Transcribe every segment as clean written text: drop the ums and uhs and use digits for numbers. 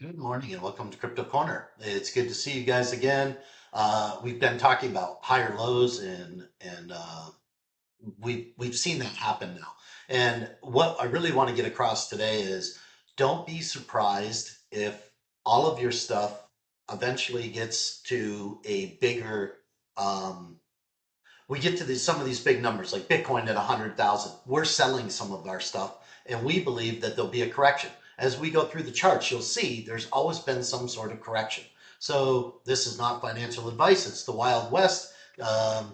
Good morning and welcome to Crypto Corner. It's good to see you guys again. We've been talking about higher lows and we've seen that happen now. And what I really want to get across today is don't be surprised if all of your stuff eventually gets to a bigger we get to some of these big numbers like Bitcoin at 100,000. We're selling some of our stuff and we believe that there'll be a correction. As we go through the charts, you'll see there's always been some sort of correction. So this is not financial advice. It's the Wild West.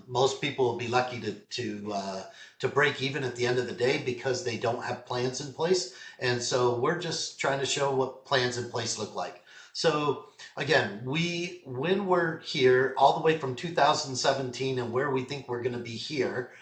Most people will be lucky to break even at the end of the day because they don't have plans in place. And so we're just trying to show what plans in place look like. So again, when we're here all the way from 2017 and where we think we're going to be here,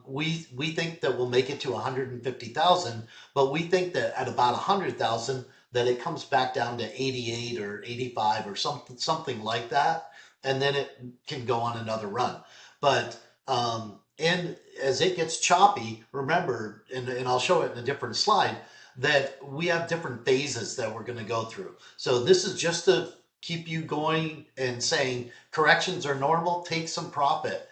we think that we'll make it to 150,000, but we think that at about 100,000 that it comes back down to 88 or 85 or something like that, and then it can go on another run. But and as it gets choppy, remember, and I'll show it in a different slide, that we have different phases that we're going to go through. So this is just to keep you going and saying corrections are normal, take some profit.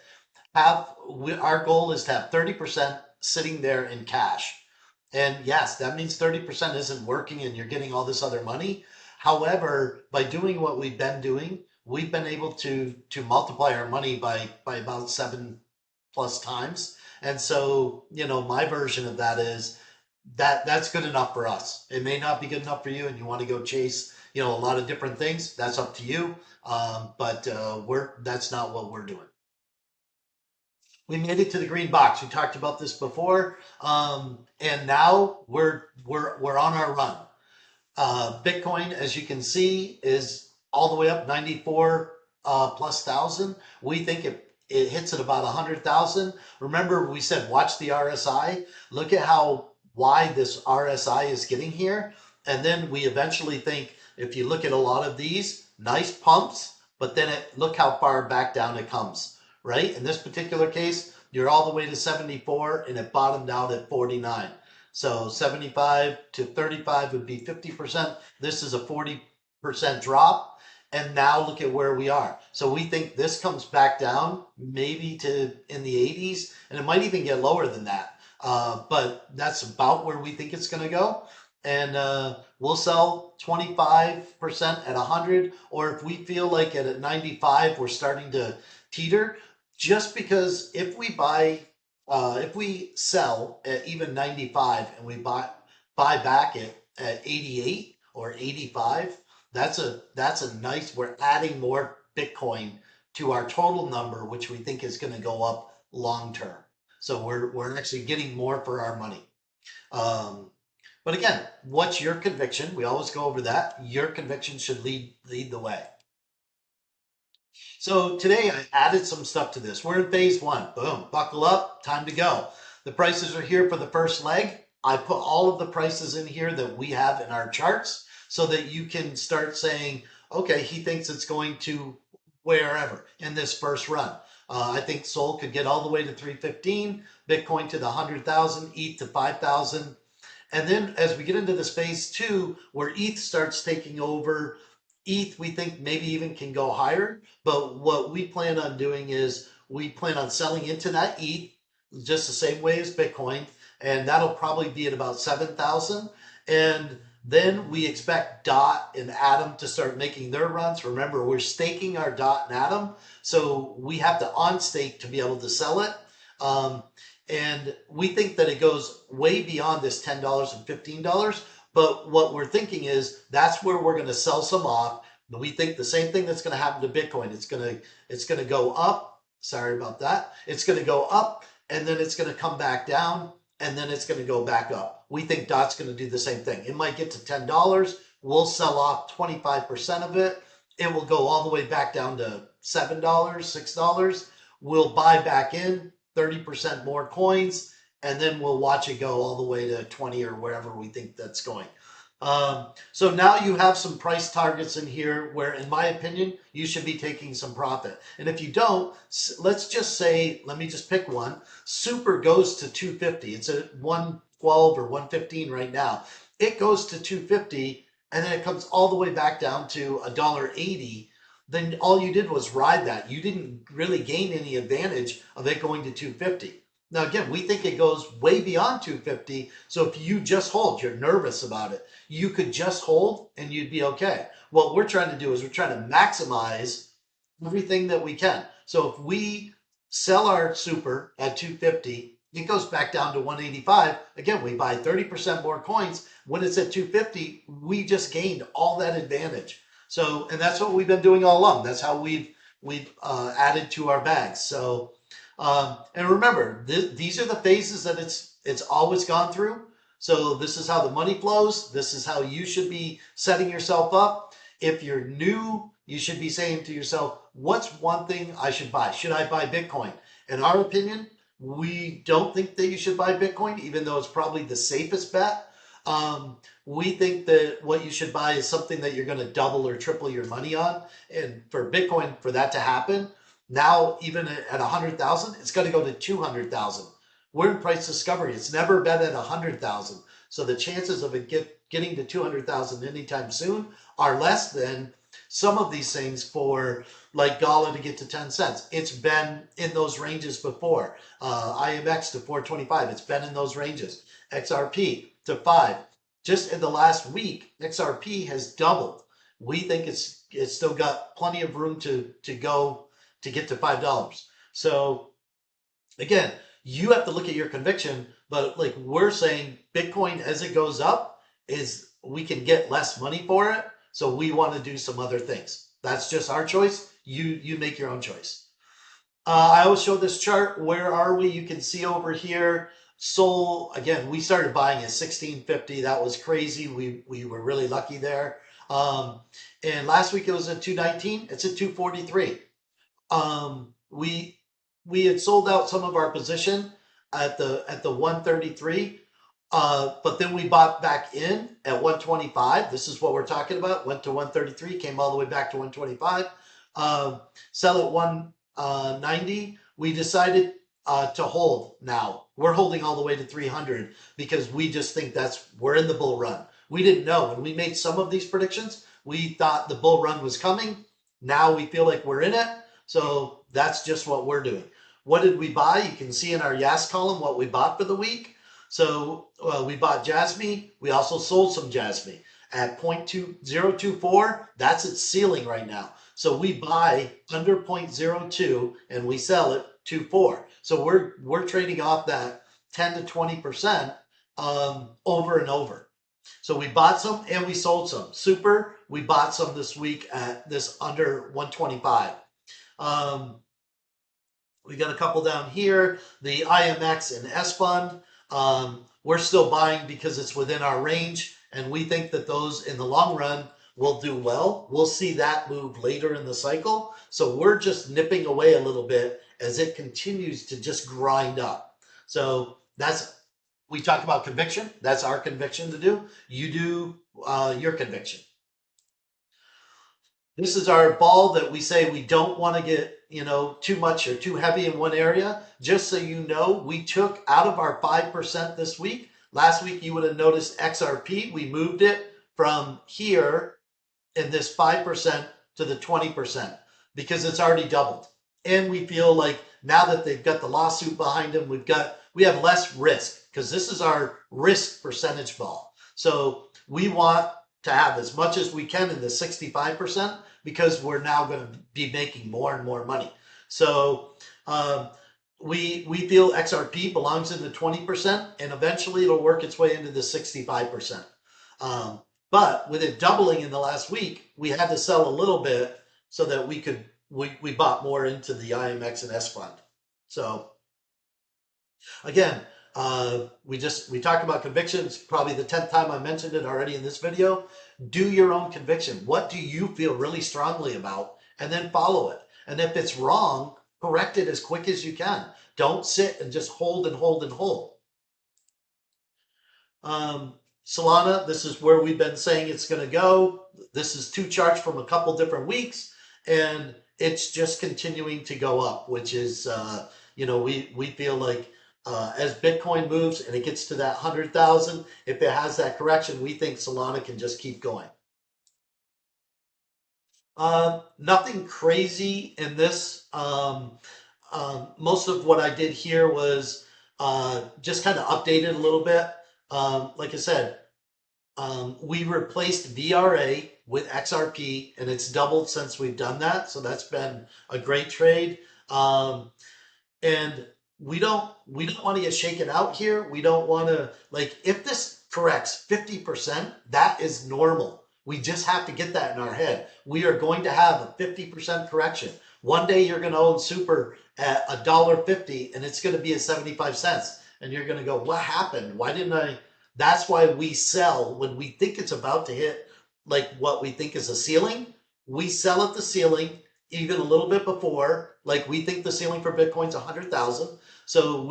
Our goal is to have 30% sitting there in cash. And yes, that means 30% isn't working and you're getting all this other money. However, by doing what we've been doing, we've been able to multiply our money by about 7+ times. And so, my version of that is that's good enough for us. It may not be good enough for you, and you want to go chase, a lot of different things. That's up to you. But we're that's not what we're doing. We made it to the green box. We talked about this before, and now we're on our run. Bitcoin, as you can see, is all the way up 94 plus thousand. We think it hits at about 100,000. Remember, we said watch the RSI. Look at how wide this RSI is getting here. And then we eventually think if you look at a lot of these, nice pumps, but then look how far back down it comes, right? In this particular case, you're all the way to 74 and it bottomed out at 49. So 75 to 35 would be 50%. This is a 40% drop. And now look at where we are. So we think this comes back down maybe to in the 80s, and it might even get lower than that. But that's about where we think it's going to go. And we'll sell 25% at 100, or if we feel like at 95 we're starting to teeter, just because if we sell at even 95 and we buy back at 88 or 85, that's a nice, we're adding more Bitcoin to our total number, which we think is going to go up long term. So we're actually getting more for our money. Um, but again, what's your conviction? We always go over that. Your conviction should lead the way. So today I added some stuff to this. We're in phase one. Boom, buckle up, time to go. The prices are here for the first leg. I put all of the prices in here that we have in our charts so that you can start saying, okay, he thinks it's going to wherever in this first run. I think Sol could get all the way to 315, Bitcoin to the 100,000, ETH to 5,000. And then as we get into this phase two, where ETH starts taking over, ETH we think maybe even can go higher. But what we plan on doing is we plan on selling into that ETH just the same way as Bitcoin, and that'll probably be at about 7,000. And then we expect Dot and Atom to start making their runs. Remember, we're staking our Dot and Atom, so we have to on stake to be able to sell it. Um, and we think that it goes way beyond this $10 and $15. But what we're thinking is that's where we're going to sell some off. We think the same thing that's going to happen to Bitcoin. It's going to go up. Sorry about that. It's going to go up, and then it's going to come back down, and then it's going to go back up. We think Dot's going to do the same thing. It might get to $10. We'll sell off 25% of it. It will go all the way back down to $7, $6. We'll buy back in 30% more coins, and then we'll watch it go all the way to 20 or wherever we think that's going. So now you have some price targets in here where, in my opinion, you should be taking some profit. And if you don't, let's just say, let me just pick one. Super goes to 250. It's at 112 or 115 right now. It goes to 250 and then it comes all the way back down to $1.80, then all you did was ride that. You didn't really gain any advantage of it going to 250. Now again, we think it goes way beyond 250. So if you just hold, you're nervous about it, you could just hold and you'd be okay. What we're trying to do is we're trying to maximize everything that we can. So if we sell our super at 250, it goes back down to 185. Again, we buy 30% more coins. When it's at 250, we just gained all that advantage. So, and that's what we've been doing all along. That's how we've added to our bags. So, and remember, these are the phases that it's always gone through. So this is how the money flows. This is how you should be setting yourself up. If you're new, you should be saying to yourself, what's one thing I should buy? Should I buy Bitcoin? In our opinion, we don't think that you should buy Bitcoin, even though it's probably the safest bet. We think that what you should buy is something that you're going to double or triple your money on. And for Bitcoin, for that to happen, now even at 100,000, it's going to go to 200,000. We're in price discovery. It's never been at 100,000. So the chances of it getting to 200,000 anytime soon are less than some of these things for like Gala to get to 10 cents. It's been in those ranges before. IMX to 425. It's been in those ranges. XRP to 5. Just in the last week, XRP has doubled. We think it's still got plenty of room to go to get to $5. So again, you have to look at your conviction, but like we're saying, Bitcoin as it goes up is we can get less money for it. So we want to do some other things. That's just our choice. You make your own choice. I always show this chart. Where are we? You can see over here. Sol, again, we started buying at 1650. That was crazy. We were really lucky there. And last week it was at 219. It's at 243. We had sold out some of our position at the 133. But then we bought back in at 125. This is what we're talking about. Went to 133, came all the way back to 125. Sell at 190. We decided to hold now. We're holding all the way to 300 because we just think we're in the bull run. We didn't know. When we made some of these predictions, we thought the bull run was coming. Now we feel like we're in it. So that's just what we're doing. What did we buy? You can see in our YAS column what we bought for the week. So we bought Jasmy. We also sold some Jasmy at 0.2024. That's its ceiling right now. So we buy under 0.02 and we sell it 2.4. So we're trading off that 10 to 20% over and over. So we bought some and we sold some. Super, we bought some this week at this under 125. We got a couple down here. The IMX and S Fund. We're still buying because it's within our range, and we think that those in the long run will do well. We'll see that move later in the cycle. So we're just nipping away a little bit as it continues to just grind up. So we talk about conviction. That's our conviction to do. You do your conviction. This is our ball that we say we don't want to get, too much or too heavy in one area. Just so you know, we took out of our 5% this week. Last week, you would have noticed XRP. We moved it from here in this 5% to the 20% because it's already doubled. And we feel like now that they've got the lawsuit behind them, we have less risk because this is our risk percentage ball. So we want to have as much as we can in the 65% because we're now going to be making more and more money. So we feel XRP belongs in the 20% and eventually it'll work its way into the 65%. But with it doubling in the last week, we had to sell a little bit so that we bought more into the IMX and S Fund. So again, we talked about convictions, probably the 10th time I mentioned it already in this video. Do your own conviction. What do you feel really strongly about? And then follow it. And if it's wrong, correct it as quick as you can. Don't sit and just hold and hold and hold. Solana, this is where we've been saying it's going to go. This is two charts from a couple different weeks, and it's just continuing to go up, which is, we feel like as Bitcoin moves and it gets to that 100,000, if it has that correction, we think Solana can just keep going. Nothing crazy in this. Most of what I did here was just kind of updated a little bit. Like I said, we replaced VRA with XRP, and it's doubled since we've done that. So that's been a great trade. And we don't want to get shaken out here. We don't want to, like, if this corrects 50%, that is normal. We just have to get that in our head. We are going to have a 50% correction. One day you're going to own super at $1.50 and it's going to be at 75 cents. And you're going to go, what happened? Why didn't I? That's why we sell when we think it's about to hit like what we think is a ceiling. We sell at the ceiling even a little bit before. Like we think the ceiling for Bitcoin's 100,000, so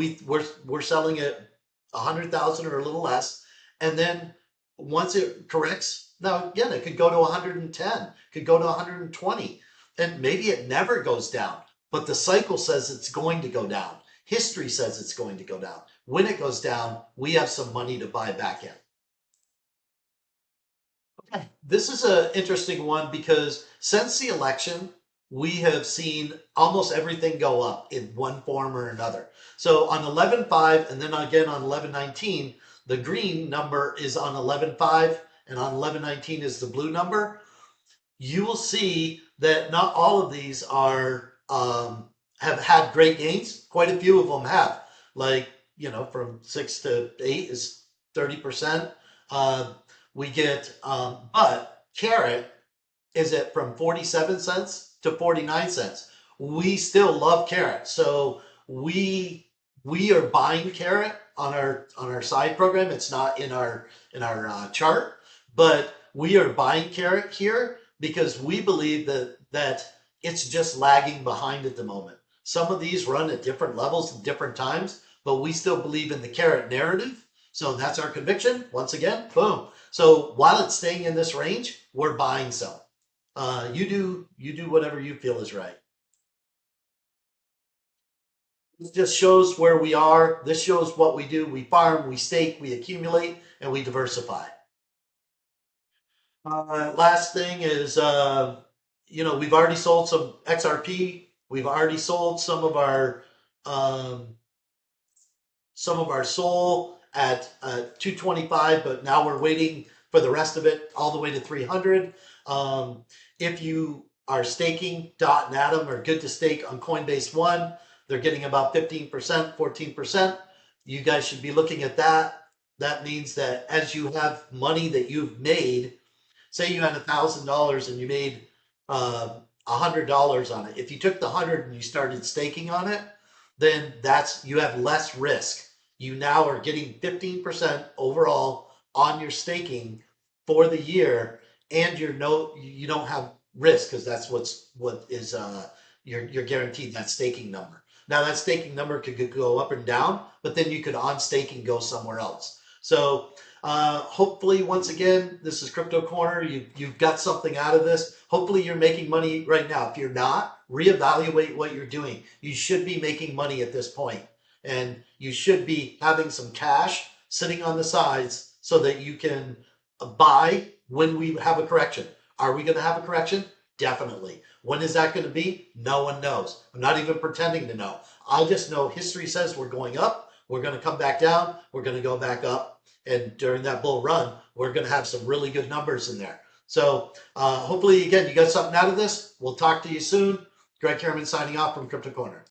we're selling it 100,000 or a little less, and then once it corrects, now again it could go to 110, could go to 120, and maybe it never goes down. But the cycle says it's going to go down. History says it's going to go down. When it goes down, we have some money to buy back in. This is an interesting one because since the election, we have seen almost everything go up in one form or another. So on 11.5 and then again on 11.19, the green number is on 11.5 and on 11.19 is the blue number. You will see that not all of these are have had great gains. Quite a few of them have. Like, from 6 to 8 is 30%. Uh, we get, but carrot is it from 47 cents to 49 cents. We still love carrot. So we are buying carrot on our side program. It's not in our chart, but we are buying carrot here because we believe that it's just lagging behind at the moment. Some of these run at different levels at different times, but we still believe in the carrot narrative. So that's our conviction. Once again, boom. So while it's staying in this range, we're buying some. You do whatever you feel is right. This just shows where we are. This shows what we do. We farm, we stake, we accumulate, and we diversify. Last thing is, we've already sold some XRP. We've already sold um, some of our SOL at 225, but now we're waiting for the rest of it all the way to 300. If you are staking, Dot and Atom are good to stake on Coinbase One. They're getting about 15%, 14%. You guys should be looking at that. That means that as you have money that you've made, say you had $1,000 and you made $100 on it. If you took the 100 and you started staking on it, then that's you have less risk. You now are getting 15% overall on your staking for the year, and you don't have risk because that's what is you're guaranteed that staking number. Now that staking number could go up and down, but then you could on staking go somewhere else. So hopefully, once again, this is Crypto Corner. You've got something out of this. Hopefully, you're making money right now. If you're not, reevaluate what you're doing. You should be making money at this point, and you should be having some cash sitting on the sides so that you can buy when we have a correction. Are we going to have a correction? Definitely. When is that going to be? No one knows. I'm not even pretending to know. I just know history says we're going up. We're going to come back down. We're going to go back up. And during that bull run, we're going to have some really good numbers in there. So hopefully, again, you got something out of this. We'll talk to you soon. Greg Harriman signing off from Crypto Corner.